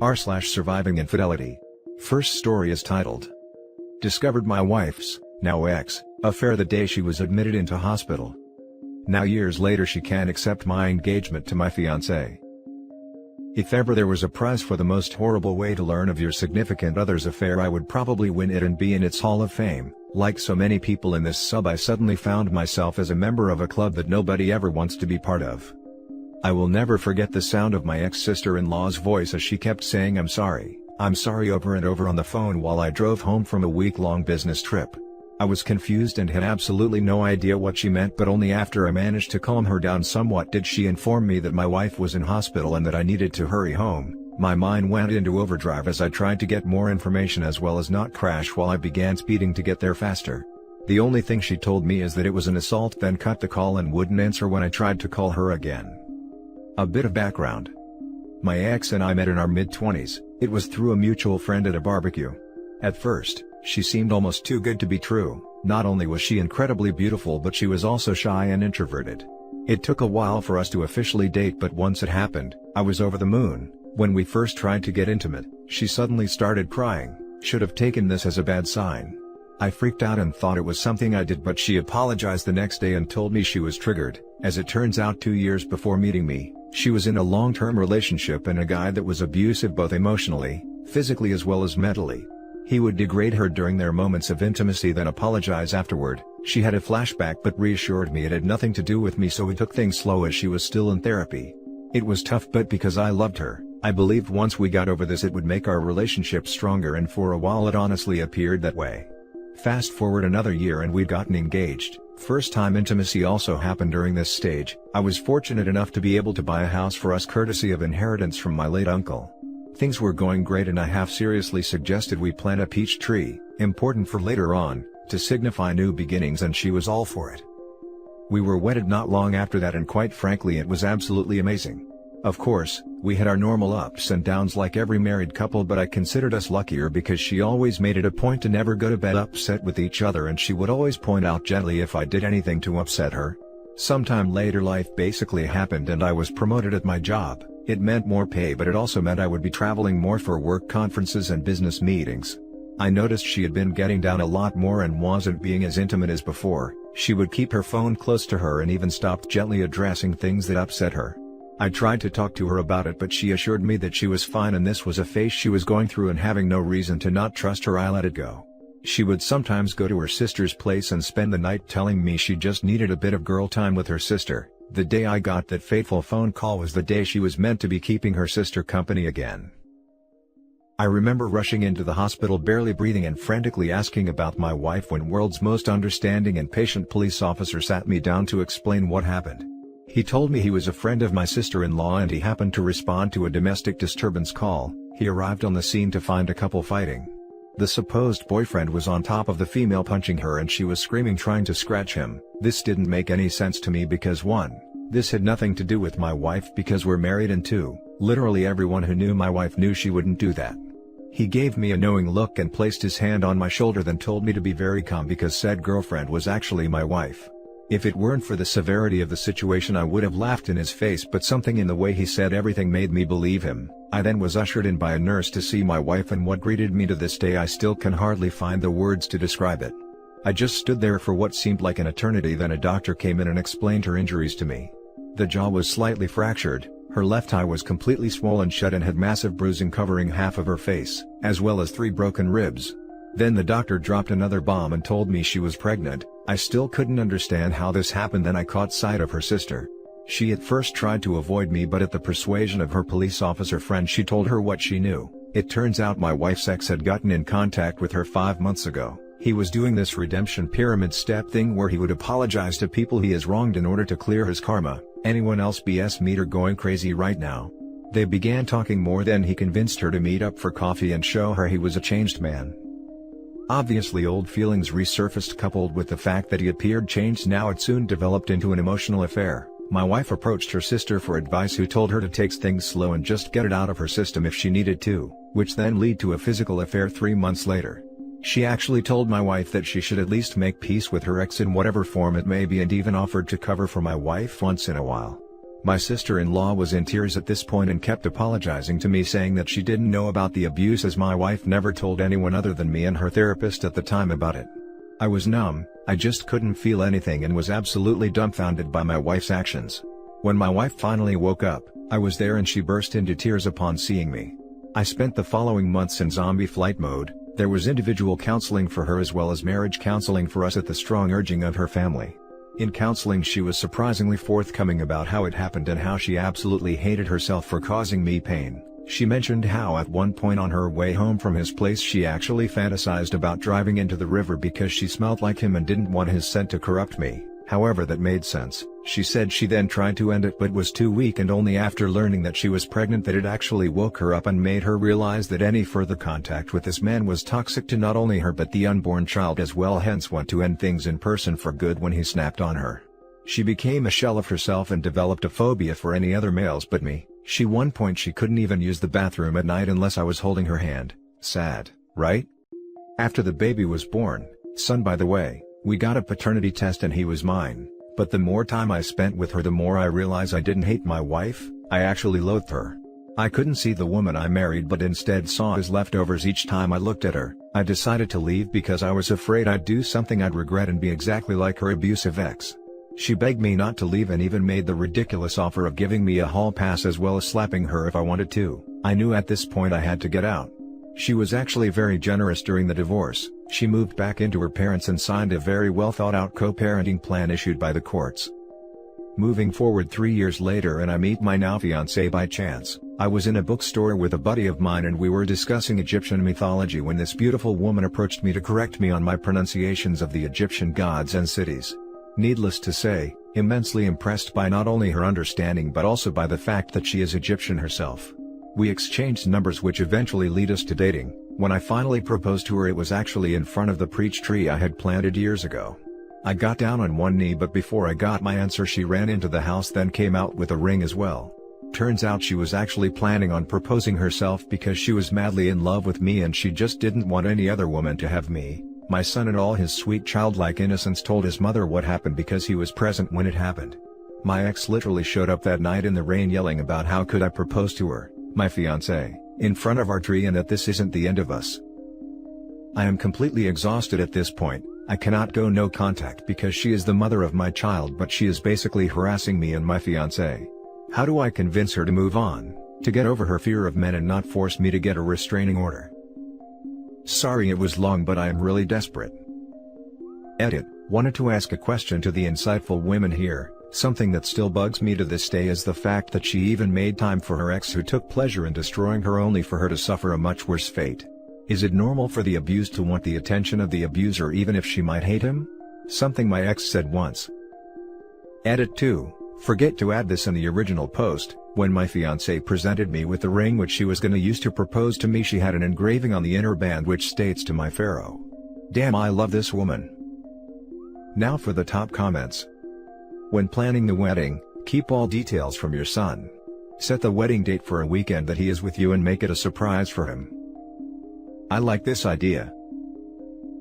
r/surviving infidelity. First story is titled, Discovered my wife's, now ex, affair the day she was admitted into hospital. Now years later she can't accept my engagement to my fiancé. If ever there was a prize for the most horrible way to learn of your significant other's affair, I would probably win it and be in its Hall of Fame. Like so many people in this sub, I suddenly found myself as a member of a club that nobody ever wants to be part of. I will never forget the sound of my ex-sister-in-law's voice as she kept saying I'm sorry over and over on the phone while I drove home from a week-long business trip. I was confused and had absolutely no idea what she meant, but only after I managed to calm her down somewhat did she inform me that my wife was in hospital and that I needed to hurry home. My mind went into overdrive as I tried to get more information as well as not crash while I began speeding to get there faster. The only thing she told me is that it was an assault, then cut the call and wouldn't answer when I tried to call her again. A bit of background. My ex and I met in our mid-20s, it was through a mutual friend at a barbecue. At first, she seemed almost too good to be true. Not only was she incredibly beautiful, but she was also shy and introverted. It took a while for us to officially date, but once it happened, I was over the moon. When we first tried to get intimate, she suddenly started crying. Should have taken this as a bad sign. I freaked out and thought it was something I did, but she apologized the next day and told me she was triggered. As it turns out, 2 years before meeting me, she was in a long-term relationship and a guy that was abusive both emotionally, physically as well as mentally. He would degrade her during their moments of intimacy, then apologize afterward. She had a flashback but reassured me it had nothing to do with me, so we took things slow as she was still in therapy. It was tough, but because I loved her, I believed once we got over this it would make our relationship stronger, and for a while it honestly appeared that way. Fast forward another year and we'd gotten engaged. First time intimacy also happened during this stage. I was fortunate enough to be able to buy a house for us courtesy of inheritance from my late uncle. Things were going great and I half seriously suggested we plant a peach tree, important for later on, to signify new beginnings, and she was all for it. We were wedded not long after that, and quite frankly it was absolutely amazing. Of course, we had our normal ups and downs like every married couple, but I considered us luckier because she always made it a point to never go to bed upset with each other, and she would always point out gently if I did anything to upset her. Sometime later life basically happened and I was promoted at my job. It meant more pay, but it also meant I would be traveling more for work conferences and business meetings. I noticed she had been getting down a lot more and wasn't being as intimate as before. She would keep her phone close to her and even stopped gently addressing things that upset her. I tried to talk to her about it, but she assured me that she was fine and this was a phase she was going through, and having no reason to not trust her, I let it go. She would sometimes go to her sister's place and spend the night, telling me she just needed a bit of girl time with her sister. The day I got that fateful phone call was the day she was meant to be keeping her sister company again. I remember rushing into the hospital barely breathing and frantically asking about my wife when world's most understanding and patient police officer sat me down to explain what happened. He told me he was a friend of my sister-in-law and he happened to respond to a domestic disturbance call. He arrived on the scene to find a couple fighting. The supposed boyfriend was on top of the female punching her and she was screaming, trying to scratch him. This didn't make any sense to me because 1, this had nothing to do with my wife because we're married, and 2, literally everyone who knew my wife knew she wouldn't do that. He gave me a knowing look and placed his hand on my shoulder, then told me to be very calm because said girlfriend was actually my wife. If it weren't for the severity of the situation I would have laughed in his face, but something in the way he said everything made me believe him. I then was ushered in by a nurse to see my wife, and what greeted me to this day I still can hardly find the words to describe it. I just stood there for what seemed like an eternity. Then a doctor came in and explained her injuries to me. The jaw was slightly fractured, her left eye was completely swollen shut and had massive bruising covering half of her face, as well as 3 broken ribs. Then the doctor dropped another bomb and told me she was pregnant. I still couldn't understand how this happened. Then I caught sight of her sister. She at first tried to avoid me, but at the persuasion of her police officer friend she told her what she knew. It turns out my wife's ex had gotten in contact with her 5 months ago. He was doing this redemption pyramid step thing where he would apologize to people he has wronged in order to clear his karma. Anyone else BS meter going crazy right now. They began talking more, then he convinced her to meet up for coffee and show her he was a changed man. Obviously old feelings resurfaced, coupled with the fact that he appeared changed. Now it soon developed into an emotional affair. My wife approached her sister for advice, who told her to take things slow and just get it out of her system if she needed to, which then led to a physical affair 3 months later. She actually told my wife that she should at least make peace with her ex in whatever form it may be, and even offered to cover for my wife once in a while. My sister-in-law was in tears at this point and kept apologizing to me, saying that she didn't know about the abuse as my wife never told anyone other than me and her therapist at the time about it. I was numb, I just couldn't feel anything and was absolutely dumbfounded by my wife's actions. When my wife finally woke up, I was there and she burst into tears upon seeing me. I spent the following months in zombie flight mode. There was individual counseling for her as well as marriage counseling for us at the strong urging of her family. In counseling she was surprisingly forthcoming about how it happened and how she absolutely hated herself for causing me pain. She mentioned how at one point on her way home from his place she actually fantasized about driving into the river because she smelled like him and didn't want his scent to corrupt me. However, that made sense. She said she then tried to end it but was too weak, and only after learning that she was pregnant that it actually woke her up and made her realize that any further contact with this man was toxic to not only her but the unborn child as well, hence want to end things in person for good when he snapped on her. She became a shell of herself and developed a phobia for any other males but me. One point she couldn't even use the bathroom at night unless I was holding her hand. Sad, right? After the baby was born, son by the way, we got a paternity test and he was mine, but the more time I spent with her the more I realized I didn't hate my wife, I actually loathed her. I couldn't see the woman I married but instead saw as leftovers each time I looked at her. I decided to leave because I was afraid I'd do something I'd regret and be exactly like her abusive ex. She begged me not to leave and even made the ridiculous offer of giving me a hall pass as well as slapping her if I wanted to. I knew at this point I had to get out. She was actually very generous during the divorce. She moved back into her parents and signed a very well thought out co-parenting plan issued by the courts. Moving forward 3 years later and I meet my now fiancé by chance. I was in a bookstore with a buddy of mine and we were discussing Egyptian mythology when this beautiful woman approached me to correct me on my pronunciations of the Egyptian gods and cities. Needless to say, immensely impressed by not only her understanding but also by the fact that she is Egyptian herself. We exchanged numbers which eventually lead us to dating. When I finally proposed to her it was actually in front of the peach tree I had planted years ago. I got down on one knee but before I got my answer she ran into the house then came out with a ring as well. Turns out she was actually planning on proposing herself because she was madly in love with me and she just didn't want any other woman to have me. My son in all his sweet childlike innocence told his mother what happened because he was present when it happened. My ex literally showed up that night in the rain yelling about how could I propose to her, my fiancé, in front of our tree and that this isn't the end of us. I am completely exhausted at this point. I cannot go no contact because she is the mother of my child but she is basically harassing me and my fiancé. How do I convince her to move on, to get over her fear of men and not force me to get a restraining order? Sorry it was long but I am really desperate. Edit. Wanted to ask a question to the insightful women here. Something that still bugs me to this day is the fact that she even made time for her ex who took pleasure in destroying her only for her to suffer a much worse fate. Is it normal for the abused to want the attention of the abuser even if she might hate him? Something my ex said once. Edit 2. Forget to add this in the original post. When my fiancé presented me with the ring which she was gonna use to propose to me she had an engraving on the inner band which states to my pharaoh. Damn, I love this woman. Now for the top comments. When planning the wedding, keep all details from your son. Set the wedding date for a weekend that he is with you and make it a surprise for him. I like this idea.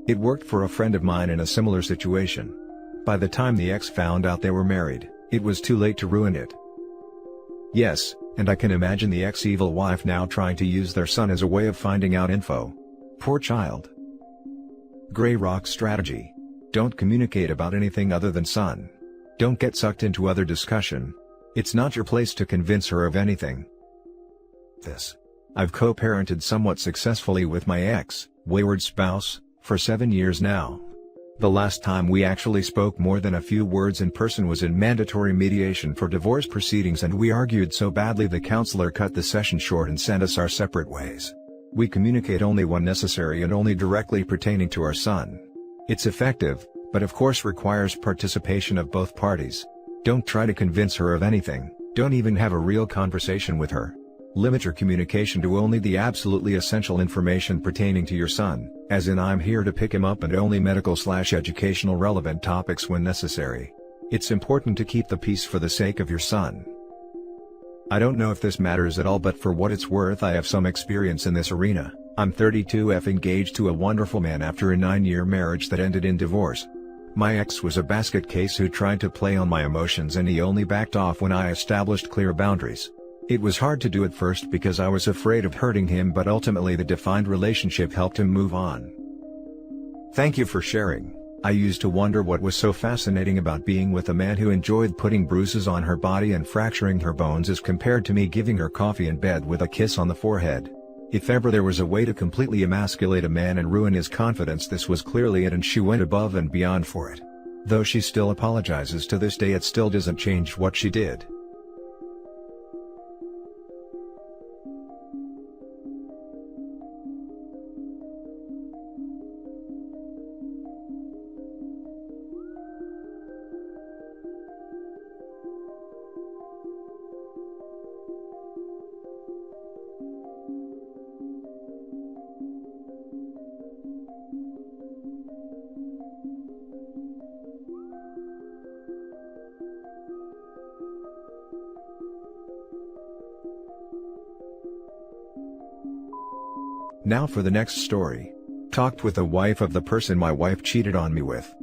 It worked for a friend of mine in a similar situation. By the time the ex found out they were married, it was too late to ruin it. Yes, and I can imagine the ex-evil wife now trying to use their son as a way of finding out info. Poor child. Grey Rock strategy. Don't communicate about anything other than son. Don't get sucked into other discussion. It's not your place to convince her of anything. I've co-parented somewhat successfully with my ex, wayward spouse, for 7 years now. The last time we actually spoke more than a few words in person was in mandatory mediation for divorce proceedings and we argued so badly the counselor cut the session short and sent us our separate ways. We communicate only when necessary and only directly pertaining to our son. It's effective, but of course requires participation of both parties. Don't try to convince her of anything, don't even have a real conversation with her. Limit your communication to only the absolutely essential information pertaining to your son, as in I'm here to pick him up, and only medical/educational relevant topics when necessary. It's important to keep the peace for the sake of your son. I don't know if this matters at all, but for what it's worth I have some experience in this arena. I'm 32, engaged to a wonderful man after a 9-year marriage that ended in divorce. My ex was a basket case who tried to play on my emotions, and he only backed off when I established clear boundaries. It was hard to do at first because I was afraid of hurting him, but ultimately the defined relationship helped him move on. Thank you for sharing. I used to wonder what was so fascinating about being with a man who enjoyed putting bruises on her body and fracturing her bones as compared to me giving her coffee in bed with a kiss on the forehead. If ever there was a way to completely emasculate a man and ruin his confidence, this was clearly it, and she went above and beyond for it. Though she still apologizes to this day, it still doesn't change what she did. Now for the next story. Talked with the wife of the person my wife cheated on me with.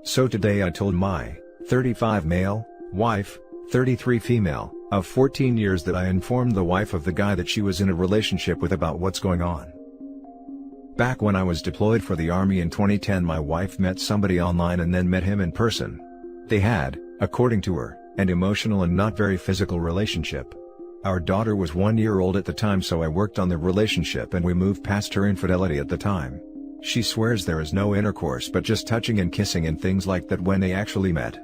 So today I told my 35 male, wife, 33 female, of 14 years that I informed the wife of the guy that she was in a relationship with about what's going on. Back when I was deployed for the Army in 2010, my wife met somebody online and then met him in person. They had, according to her, an emotional and not very physical relationship. Our daughter was 1 year old at the time, so I worked on the relationship and we moved past her infidelity at the time. She swears there is no intercourse but just touching and kissing and things like that when they actually met.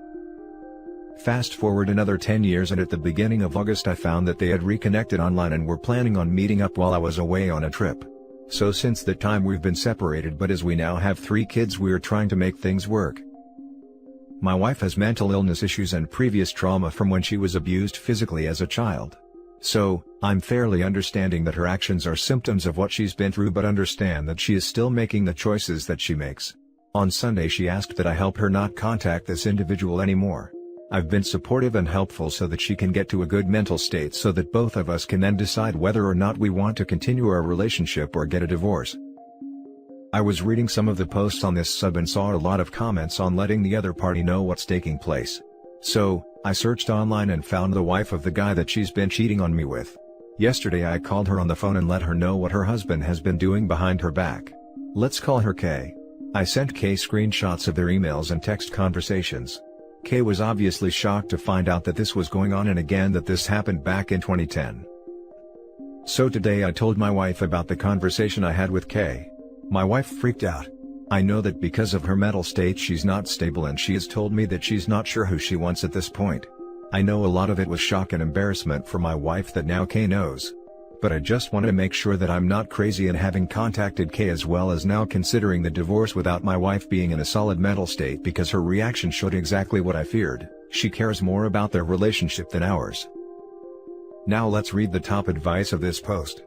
Fast forward another 10 years, and at the beginning of August I found that they had reconnected online and were planning on meeting up while I was away on a trip. So since that time we've been separated, but as we now have 3 kids we are trying to make things work. My wife has mental illness issues and previous trauma from when she was abused physically as a child. So, I'm fairly understanding that her actions are symptoms of what she's been through, but understand that she is still making the choices that she makes. On Sunday she asked that I help her not contact this individual anymore. I've been supportive and helpful so that she can get to a good mental state so that both of us can then decide whether or not we want to continue our relationship or get a divorce. I was reading some of the posts on this sub and saw a lot of comments on letting the other party know what's taking place. So, I searched online and found the wife of the guy that she's been cheating on me with. Yesterday I called her on the phone and let her know what her husband has been doing behind her back. Let's call her Kay. I sent Kay screenshots of their emails and text conversations. Kay was obviously shocked to find out that this was going on, and again that this happened back in 2010. So today I told my wife about the conversation I had with Kay. My wife freaked out. I know that because of her mental state she's not stable, and she has told me that she's not sure who she wants at this point. I know a lot of it was shock and embarrassment for my wife that now Kay knows. But I just wanted to make sure that I'm not crazy in having contacted Kay, as well as now considering the divorce without my wife being in a solid mental state, because her reaction showed exactly what I feared. She cares more about their relationship than ours. Now let's read the top advice of this post.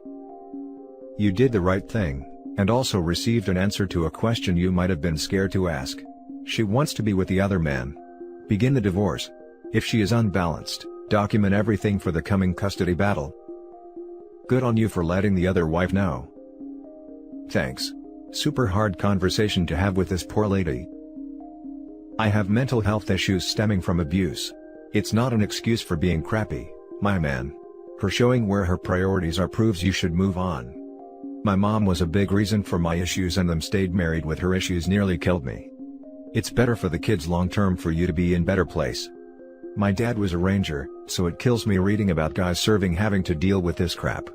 You did the right thing, and also received an answer to a question you might have been scared to ask. She wants to be with the other man. Begin the divorce. If she is unbalanced, document everything for the coming custody battle. Good on you for letting the other wife know. Thanks. Super hard conversation to have with this poor lady. I have mental health issues stemming from abuse. It's not an excuse for being crappy, my man. Her showing where her priorities are proves you should move on. My mom was a big reason for my issues, and them stayed married with her issues nearly killed me. It's better for the kids long term for you to be in better place. My dad was a ranger, so it kills me reading about guys serving having to deal with this crap.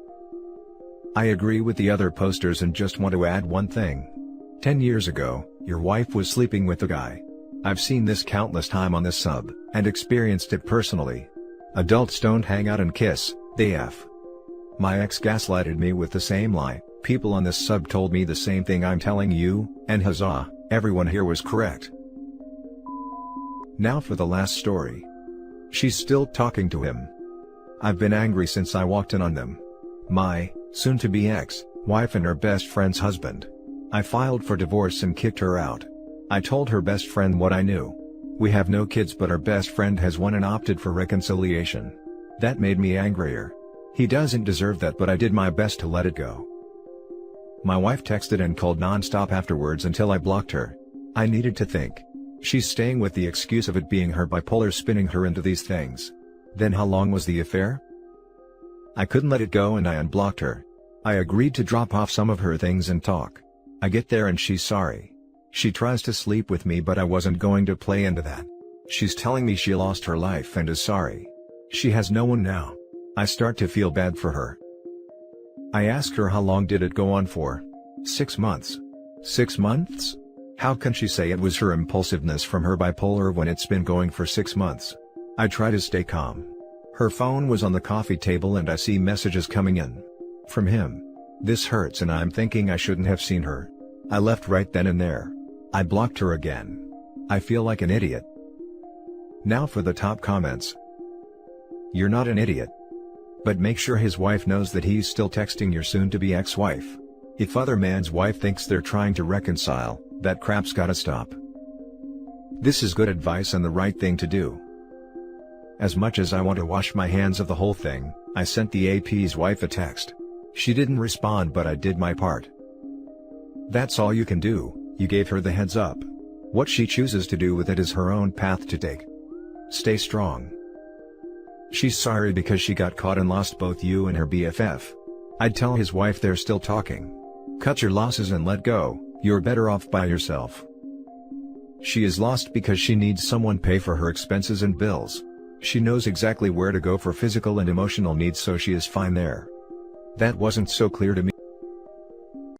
I agree with the other posters and just want to add one thing. 10 years ago, your wife was sleeping with the guy. I've seen this countless time on this sub, and experienced it personally. Adults don't hang out and kiss, they F. My ex gaslighted me with the same lie. People on this sub told me the same thing I'm telling you, and huzzah, everyone here was correct. Now for the last story. She's still talking to him. I've been angry since I walked in on them. My soon-to-be ex-wife and her best friend's husband. I filed for divorce and kicked her out. I told her best friend what I knew. We have no kids, but our best friend has one and opted for reconciliation. That made me angrier. He doesn't deserve that, but I did my best to let it go. My wife texted and called non-stop afterwards until I blocked her. I needed to think. She's staying with the excuse of it being her bipolar spinning her into these things. Then how long was the affair? I couldn't let it go and I unblocked her. I agreed to drop off some of her things and talk. I get there and she's sorry. She tries to sleep with me but I wasn't going to play into that. She's telling me she lost her life and is sorry. She has no one now. I start to feel bad for her. I ask her how long did it go on for? 6 months. 6 months? How can she say it was her impulsiveness from her bipolar when it's been going for 6 months? I try to stay calm. Her phone was on the coffee table and I see messages coming in. From him. This hurts and I'm thinking I shouldn't have seen her. I left right then and there. I blocked her again. I feel like an idiot. Now for the top comments. You're not an idiot. But make sure his wife knows that he's still texting your soon-to-be ex-wife. If other man's wife thinks they're trying to reconcile, that crap's gotta stop. This is good advice and the right thing to do. As much as I want to wash my hands of the whole thing, I sent the AP's wife a text. She didn't respond but I did my part. That's all you can do, you gave her the heads up. What she chooses to do with it is her own path to take. Stay strong. She's sorry because she got caught and lost both you and her BFF. I'd tell his wife they're still talking. Cut your losses and let go, you're better off by yourself. She is lost because she needs someone pay for her expenses and bills. She knows exactly where to go for physical and emotional needs so she is fine there. That wasn't so clear to me.